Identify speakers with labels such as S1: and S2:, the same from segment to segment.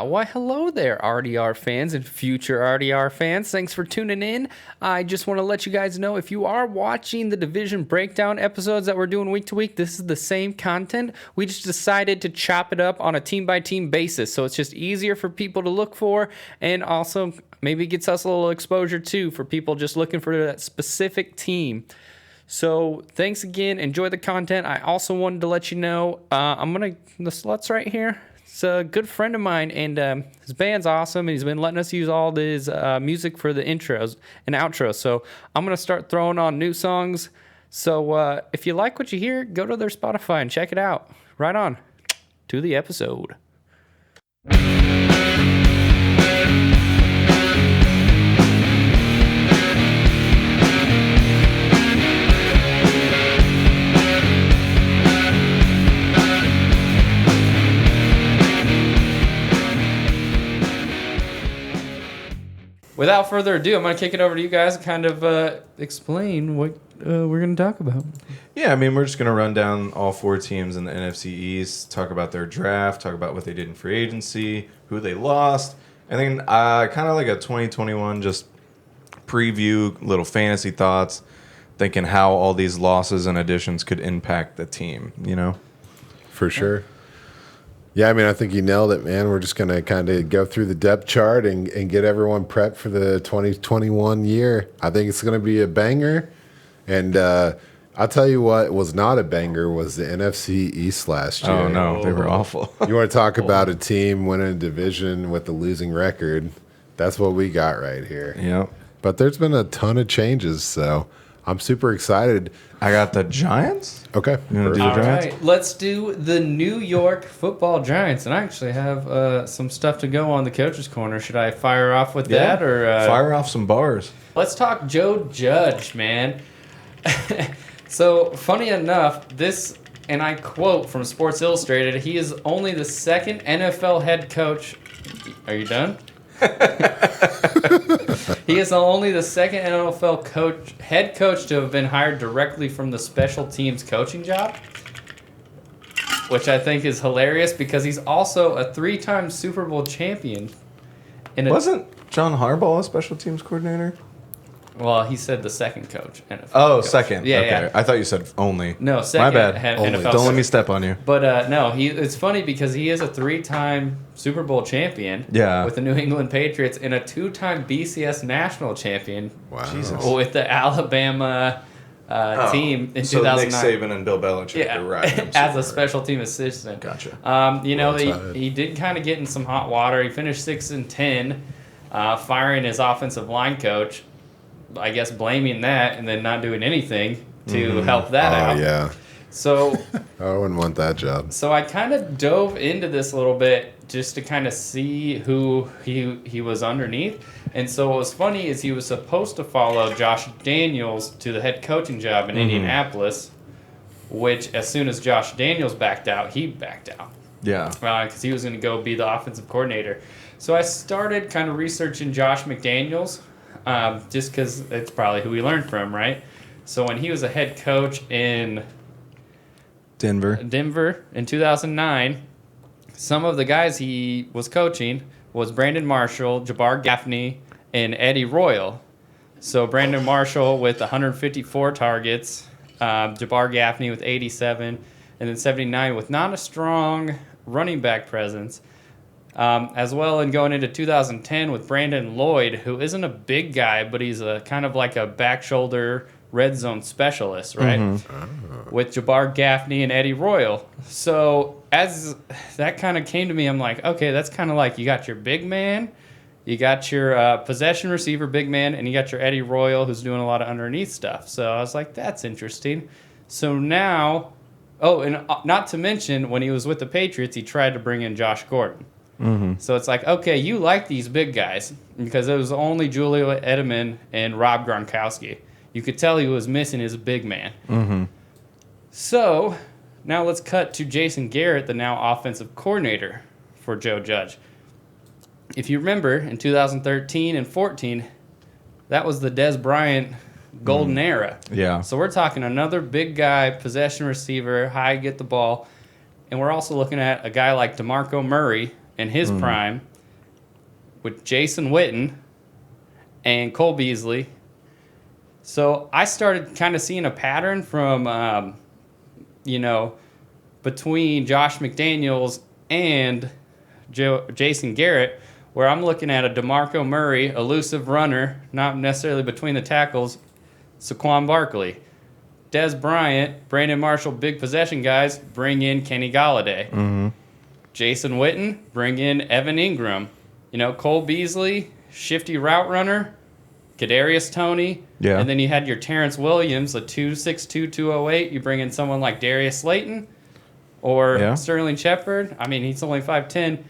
S1: Why hello there, RDR fans and future RDR fans. Thanks for tuning in. I just want to let you guys know if you are watching the division breakdown episodes that we're doing week to week, this is the same content. We just decided to chop it up on a team-by-team basis, so it's just easier for people to look for, and also maybe gets us a little exposure too for people just looking for that specific team. So thanks again. Enjoy the content. I also wanted to let you know the Sluts right here. It's a good friend of mine, and his band's awesome, and he's been letting us use all his music for the intros and outros. So I'm going to start throwing on new songs. So if you like what you hear, go to their Spotify and check it out. Right on to the episode. Without further ado, I'm going to kick it over to you guys and kind of explain what we're going to talk about.
S2: Yeah, I mean, we're just going to run down all four teams in the NFC East, talk about their draft, talk about what they did in free agency, who they lost, and then kind of like a 2021 just preview, little fantasy thoughts, thinking how all these losses and additions could impact the team, you know?
S3: For sure. Yeah, I mean, I think you nailed it, man. We're just going to kind of go through the depth chart and get everyone prepped for the 2021 year. I think it's going to be a banger. And I'll tell you what was not a banger was the NFC East last year.
S2: Oh, no, they were awful.
S3: You want to talk about a team winning a division with a losing record? That's what we got right here.
S2: Yep.
S3: But there's been a ton of changes, so I'm super excited.
S2: I got the Giants.
S3: Okay.
S2: You want to do the
S1: All
S2: Giants?
S1: right, let's do the New York Football Giants. And I actually have some stuff to go on the coach's corner. Should I fire off with that? Or
S2: fire off some bars.
S1: Let's talk Joe Judge, man. So, funny enough, this, and I quote from Sports Illustrated, he is only the second NFL head coach. Are you done? He is only the second NFL head coach to have been hired directly from the special teams coaching job, which I think is hilarious because he's also a 3-time Super Bowl champion.
S2: Wasn't John Harbaugh a special teams coordinator?
S1: Well, he said the second coach. NFL coach.
S2: Second.
S1: Yeah,
S2: okay.
S1: yeah.
S2: I thought you said only.
S1: No, second.
S2: My bad.
S1: Had
S2: Only.
S1: NFL
S2: Don't let me step on you.
S1: But no, it's funny because he is a 3-time Super Bowl champion with the New England Patriots and a 2-time BCS national champion with the Alabama team in 2009.
S2: So Nick Saban and Bill Belichick were right.
S1: As a special team assistant.
S2: Gotcha.
S1: He did kind of get in some hot water. He finished 6-10, firing his offensive line coach. I guess blaming that and then not doing anything to help that out.
S3: Yeah.
S1: So
S3: I wouldn't want that job.
S1: So I kind of dove into this a little bit just to kind of see who he was underneath. And so what was funny is he was supposed to follow Josh Daniels to the head coaching job in Indianapolis, which as soon as Josh Daniels backed out, he backed out.
S2: Yeah.
S1: Because he was going to go be the offensive coordinator. So I started kind of researching Josh McDaniels. Just because it's probably who we learned from, right? So when he was a head coach in
S2: Denver
S1: in 2009, some of the guys he was coaching was Brandon Marshall, Jabbar Gaffney, and Eddie Royal. So Brandon Marshall with 154 targets, Jabbar Gaffney with 87, and then 79 with not a strong running back presence. As well, and going into 2010 with Brandon Lloyd, who isn't a big guy, but he's a kind of like a back shoulder red zone specialist, right? With Jabbar Gaffney and Eddie Royal. So as that kind of came to me, I'm like, okay, that's kind of like you got your big man, you got your possession receiver big man, and you got your Eddie Royal who's doing a lot of underneath stuff. So I was like, that's interesting. So now, and not to mention when he was with the Patriots, he tried to bring in Josh Gordon. So it's like, okay, you like these big guys because it was only Julio Edelman and Rob Gronkowski. You could tell he was missing his big man. So now let's cut to Jason Garrett, the now offensive coordinator for Joe Judge. If you remember, in 2013 and 14, that was the Dez Bryant golden era.
S2: Yeah.
S1: So we're talking another big guy, possession receiver, high get the ball. And we're also looking at a guy like DeMarco Murray, in his prime with Jason Witten and Cole Beasley. So I started kind of seeing a pattern from, between Josh McDaniels and Jason Garrett, where I'm looking at a DeMarco Murray, elusive runner, not necessarily between the tackles, Saquon Barkley. Des Bryant, Brandon Marshall, big possession guys, bring in Kenny Galladay.
S2: Mm-hmm.
S1: Jason Witten, bring in Evan Ingram. Cole Beasley, shifty route runner, Kadarius Toney.
S2: Yeah.
S1: And then you had your Terrence Williams, a 2.62, 208. You bring in someone like Darius Slayton or Sterling Shepard. I mean, he's only 5'10".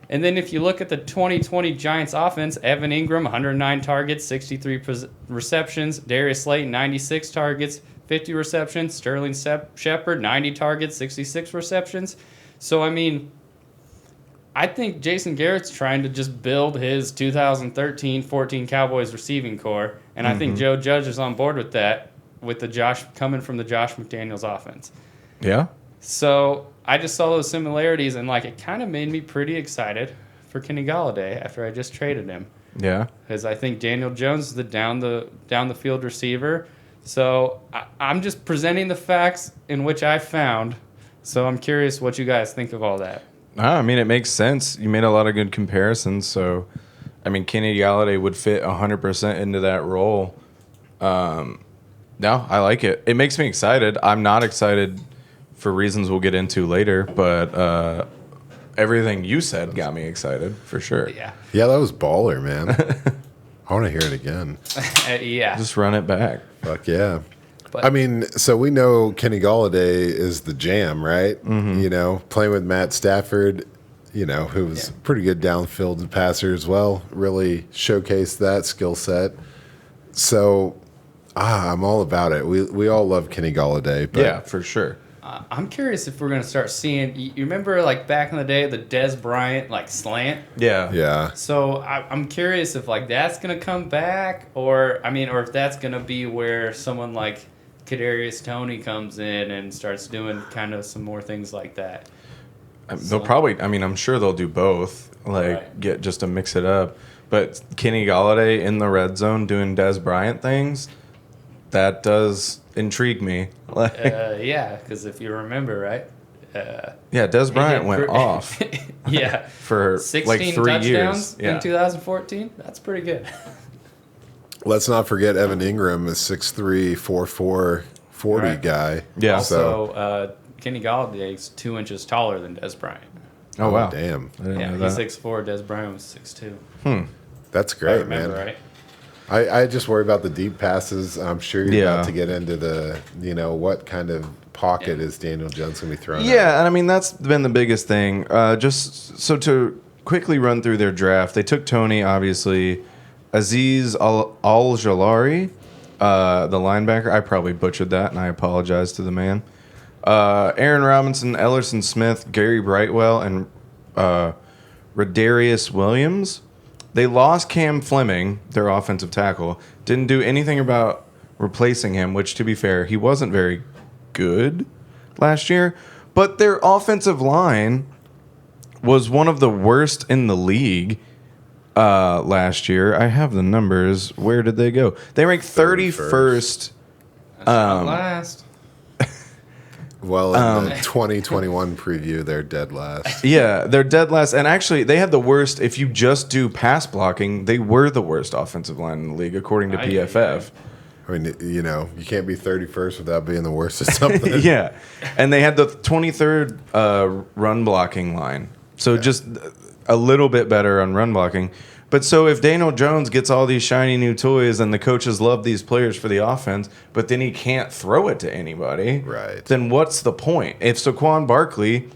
S1: And then if you look at the 2020 Giants offense, Evan Ingram, 109 targets, 63 receptions. Darius Slayton, 96 targets, 50 receptions. Sterling Shepard, 90 targets, 66 receptions. So, I mean, I think Jason Garrett's trying to just build his 2013-14 Cowboys receiving core. And I think Joe Judge is on board with that, with coming from the Josh McDaniels offense.
S2: Yeah.
S1: So I just saw those similarities, and it kind of made me pretty excited for Kenny Galladay after I just traded him.
S2: Yeah.
S1: Because I think Daniel Jones is the down the field receiver. So I'm just presenting the facts in which I found. So I'm curious what you guys think of all that.
S2: I mean, it makes sense. You made a lot of good comparisons. So, I mean, Kenny Galladay would fit 100% into that role. No, I like it. It makes me excited. I'm not excited for reasons we'll get into later, but everything you said got me excited for sure.
S1: Yeah.
S3: Yeah, that was baller, man. I want to hear it again.
S1: Yeah.
S2: Just run it back.
S3: Fuck yeah.
S1: But,
S3: I mean, so we know Kenny Galladay is the jam, right?
S2: Mm-hmm.
S3: Playing with Matt Stafford, who was a pretty good downfield passer as well, really showcased that skill set. So, I'm all about it. We all love Kenny Galladay. But
S2: Yeah, for sure.
S1: I'm curious if we're going to start seeing, you remember back in the day, the Des Bryant slant?
S2: Yeah.
S3: Yeah.
S1: So I'm curious if that's going to come back or if that's going to be where someone like Kadarius Toney comes in and starts doing kind of some more things like that.
S2: They'll probably, I'm sure they'll do both, get just to mix it up. But Kenny Galladay in the red zone doing Des Bryant things, that does intrigue me.
S1: Yeah, because if you remember, right?
S2: Des Bryant went off.
S1: Yeah.
S2: For
S1: 16
S2: 3
S1: touchdowns
S2: years.
S1: in 2014. That's pretty good.
S3: Let's not forget Evan Ingram, a 6'3", 4'4", 40 guy.
S2: Yeah.
S1: Also, Kenny Galladay's 2 inches taller than Des Bryant.
S2: Oh, wow.
S3: Damn.
S2: I didn't
S1: Yeah,
S2: know
S1: he's
S2: that.
S1: 6'4", Des Bryant was 6'2".
S3: That's
S1: I
S3: great,
S1: remember,
S3: man.
S1: right?
S3: I just worry about the deep passes. I'm sure you're
S2: Yeah.
S3: about to get into the, what kind of pocket is Daniel Jones going to be throwing at?
S2: Yeah, and that's been the biggest thing. Just so to quickly run through their draft, they took Toney, obviously, Aziz Al-Jalari, the linebacker. I probably butchered that, and I apologize to the man. Aaron Robinson, Ellerson Smith, Gary Brightwell, and Radarius Williams. They lost Cam Fleming, their offensive tackle. Didn't do anything about replacing him, which, to be fair, he wasn't very good last year. But their offensive line was one of the worst in the league last year. I have the numbers. Where did they go? They ranked 31st.
S1: That's not last.
S3: Well, in the 2021 preview, they're dead last.
S2: Yeah, they're dead last. And actually, they had the worst. If you just do pass blocking, they were the worst offensive line in the league, according to PFF.
S3: I mean, you can't be 31st without being the worst at something.
S2: Yeah. And they had the 23rd run blocking line. So just a little bit better on run blocking. But so if Daniel Jones gets all these shiny new toys and the coaches love these players for the offense, but then he can't throw it to anybody,
S3: Right.
S2: then what's the point? If Saquon Barkley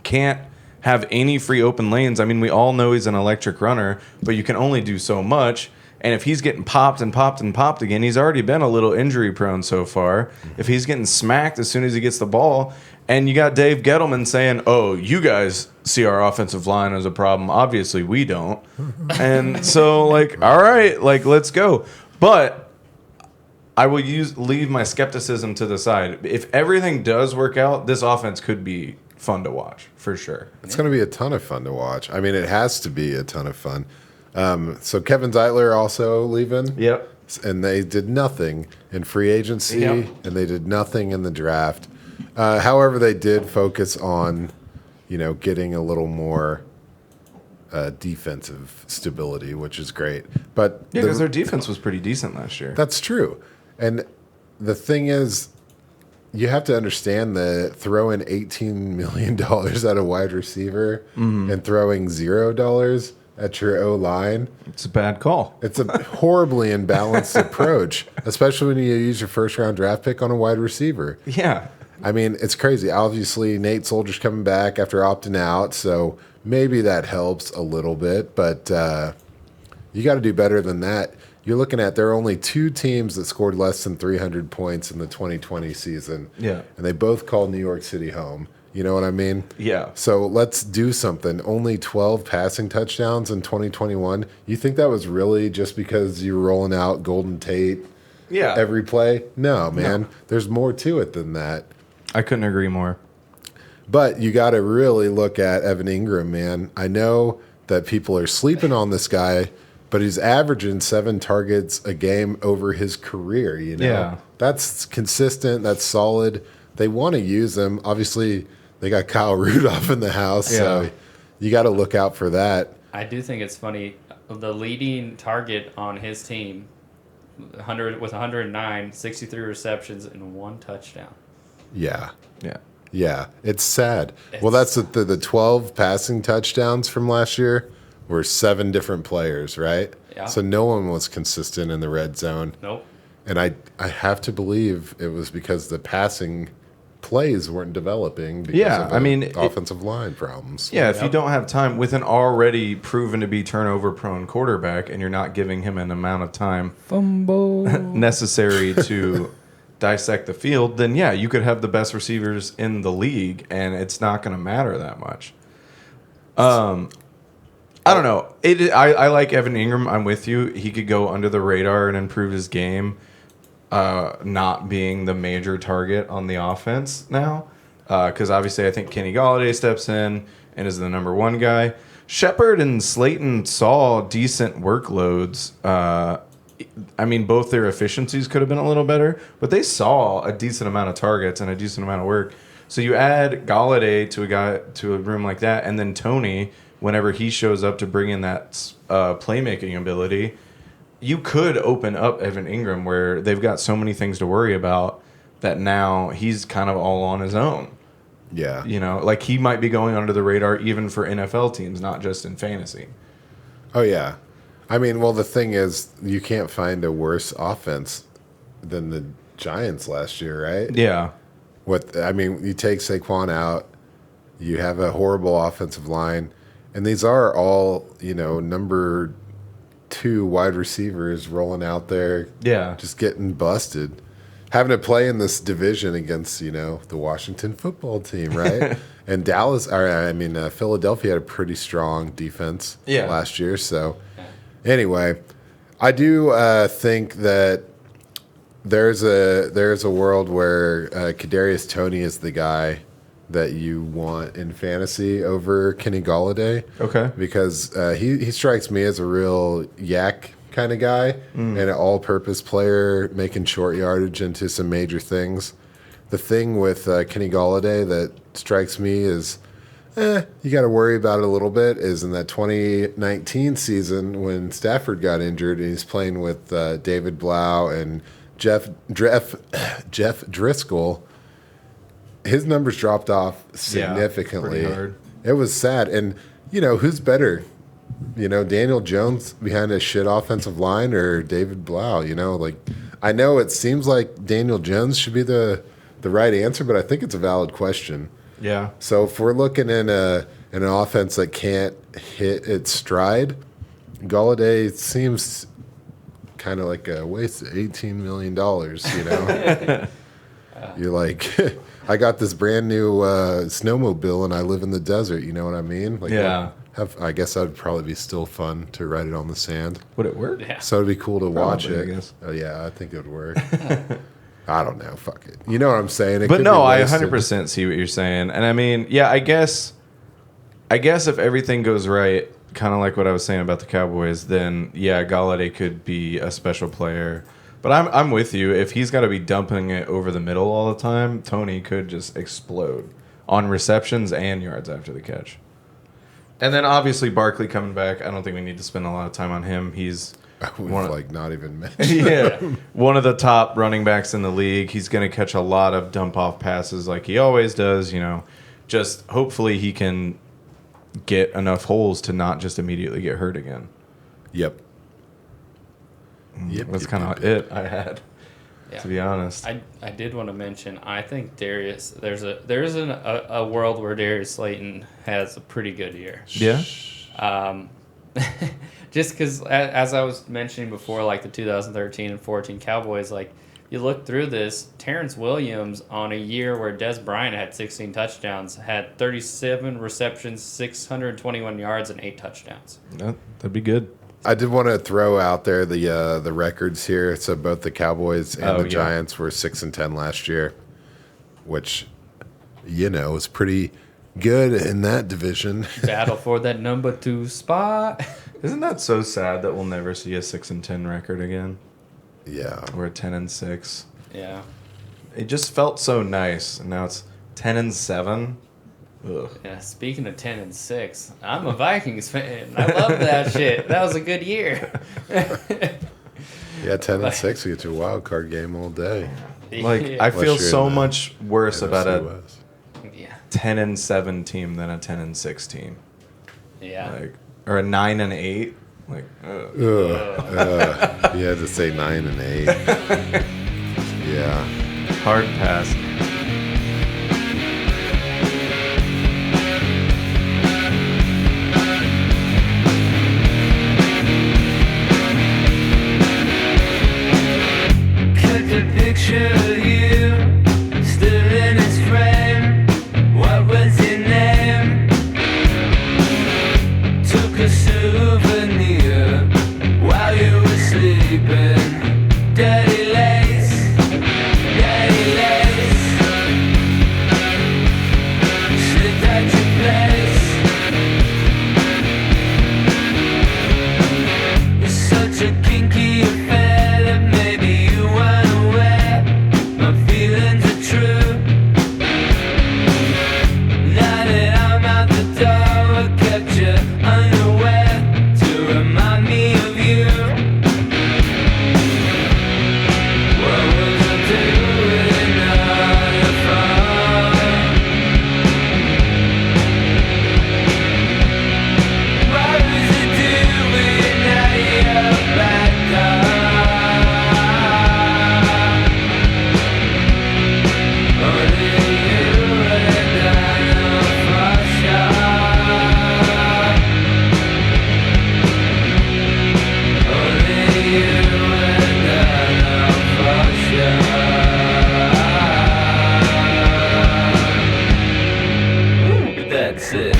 S2: can't have any free open lanes, we all know he's an electric runner, but you can only do so much. And if he's getting popped and popped and popped again, he's already been a little injury prone so far. If he's getting smacked as soon as he gets the ball, and you got Dave Gettleman saying, "Oh, you guys see our offensive line as a problem. Obviously, we don't." And so, all right, let's go. But I will leave my skepticism to the side. If everything does work out, this offense could be fun to watch for sure.
S3: It's going to be a ton of fun to watch. I mean, it has to be a ton of fun. So Kevin Zeitler also leaving.
S2: Yep.
S3: And they did nothing in free agency,
S2: Yep.
S3: and they did nothing in the draft. However, they did focus on, getting a little more defensive stability, which is great. But
S2: Yeah, because their defense was pretty decent last year.
S3: that's true. And the thing is, you have to understand that throwing $18 million at a wide receiver and throwing $0 at your O-line,
S2: It's a bad call.
S3: it's a horribly imbalanced approach, especially when you use your first-round draft pick on a wide receiver.
S2: Yeah.
S3: I mean, it's crazy. Obviously, Nate Soldier's coming back after opting out, so maybe that helps a little bit, but you got to do better than that. You're looking at there are only 2 teams that scored less than 300 points in the 2020 season.
S2: Yeah.
S3: And they both called New York City home. You know what I mean?
S2: Yeah.
S3: So let's do something. Only 12 passing touchdowns in 2021. You think that was really just because you're rolling out Golden Tate
S2: Yeah.
S3: every play? No, man.
S2: No.
S3: There's more to it than that.
S2: I couldn't agree more.
S3: But you got to really look at Evan Ingram, man. I know that people are sleeping on this guy, but he's averaging 7 targets a game over his career,
S2: Yeah.
S3: That's consistent. That's solid. They want to use him. Obviously, they got Kyle Rudolph in the house, so
S2: Yeah.
S3: you got to look out for that.
S1: I do think it's funny. The leading target on his team, 109, 63 receptions and 1 touchdown.
S3: Yeah.
S2: Yeah.
S3: Yeah. It's sad. Well, that's the 12 passing touchdowns from last year were 7 different players, right?
S1: Yeah.
S3: So no one was consistent in the red zone.
S1: Nope.
S3: And I have to believe it was because the passing plays weren't developing because
S2: Yeah,
S3: of
S2: I mean,
S3: offensive line problems.
S2: Yeah, if you
S1: Yep.
S2: don't have time with an already proven to be turnover prone quarterback and you're not giving him an amount of time necessary to dissect the field, then yeah, you could have the best receivers in the league and it's not going to matter that much. I don't know. I like Evan Ingram. I'm with you. He could go under the radar and improve his game, not being the major target on the offense now. Because obviously I think Kenny Golladay steps in and is the number 1 guy. Shepard and Slayton saw decent workloads. I mean, both their efficiencies could have been a little better, but they saw a decent amount of targets and a decent amount of work. So you add Golladay to a room like that, and then Tony, whenever he shows up to bring in that playmaking ability, you could open up Evan Ingram where they've got so many things to worry about that now he's kind of all on his own.
S3: Yeah.
S2: Like he might be going under the radar even for NFL teams, not just in fantasy.
S3: Oh, yeah. I mean, well, the thing is, you can't find a worse offense than the Giants last year, right?
S2: Yeah.
S3: You take Saquon out, you have a horrible offensive line, and these are all, number 2 wide receivers rolling out there,
S2: Yeah.
S3: just getting busted. Having to play in this division against, the Washington football team, right? And Philadelphia had a pretty strong defense last year. So, anyway, I do think that there's a world where Kadarius Toney is the guy that you want in fantasy over Kenny Golladay.
S2: Okay.
S3: Because he strikes me as a real yak kind of guy and an all-purpose player making short yardage into some major things. The thing with Kenny Golladay that strikes me is you got to worry about it a little bit is in that 2019 season when Stafford got injured and he's playing with David Blau and Jeff Driscoll, his numbers dropped off significantly.
S2: Pretty hard.
S3: It was sad. And, who's better? Daniel Jones behind a shit offensive line or David Blau? I know it seems like Daniel Jones should be the right answer, but I think it's a valid question.
S2: Yeah.
S3: So if we're looking in an offense that can't hit its stride, Golladay seems kind of like a waste of $18 million, You're like, I got this brand new snowmobile and I live in the desert, you know what I mean? Like,
S2: Yeah.
S3: I guess that would probably be still fun to ride it on the sand.
S2: Would it work?
S1: Yeah.
S3: So it'd be cool to watch
S2: Probably,
S3: it.
S2: I guess.
S3: Oh, yeah, I think it would work. I don't know. Fuck it. You know what I'm saying? It
S2: But
S3: could
S2: no,
S3: be
S2: I
S3: wasted.
S2: 100% see what you're saying. And I mean, yeah, I guess if everything goes right, kind of like what I was saying about the Cowboys, then yeah, Galladay could be a special player. But I'm with you. If he's got to be dumping it over the middle all the time, Tony could just explode on receptions and yards after the catch. And then obviously Barkley coming back. I don't think we need to spend a lot of time on him. He's
S3: We've like not even mentioned.
S2: yeah, one of the top running backs in the league. He's going to catch a lot of dump off passes like he always does. You know, just hopefully he can get enough holes to not just immediately get hurt again.
S3: Yep.
S2: That's kind of it I had, to be honest.
S1: I did want to mention, I think Darius, there is a world where Darius Slayton has a pretty good year.
S2: Yeah.
S1: Just because, as I was mentioning before, like the 2013 and 14 Cowboys, like you look through this, Terrence Williams on a year where Des Bryant had 16 touchdowns, had 37 receptions, 621 yards, and 8 touchdowns.
S2: That'd be good.
S3: I did want to throw out there the records here. So both the Cowboys and the Giants were 6-10 last year, which is pretty good in that division.
S1: Battle for that number 2 spot.
S2: Isn't that so sad that we'll never see a 6-10 record again?
S3: Yeah,
S2: We're at 10-6.
S1: Yeah.
S2: It just felt so nice, and now it's 10-7. Ugh.
S1: Yeah, speaking of 10-6, I'm a Vikings fan. I love that shit. That was a good year.
S3: Yeah, 10-6, you get your wild card game all day.
S2: Like
S1: Yeah.
S2: I feel
S3: Unless you're
S2: so
S3: in the
S2: much worse about
S3: NFC
S2: a
S3: West.
S1: Yeah.
S2: 10-7 team than a 10-6 team.
S1: Yeah.
S2: Like or a 9-8. Like ugh.
S3: You had to say 9 and 8. Yeah.
S2: Hard pass.
S4: Picture of you still in its frame. What was your name? Took a souvenir while you were sleeping. Dirty lace, dirty lace. Slipped at your place. It's such a kinky affair that maybe you weren't aware. My feelings are true. Now that I'm out the door, I kept you unaware to remind me of you. What was I doing on the phone? What was I doing now you're back Only you and I know for sure. Only you and I know for sure. That's it.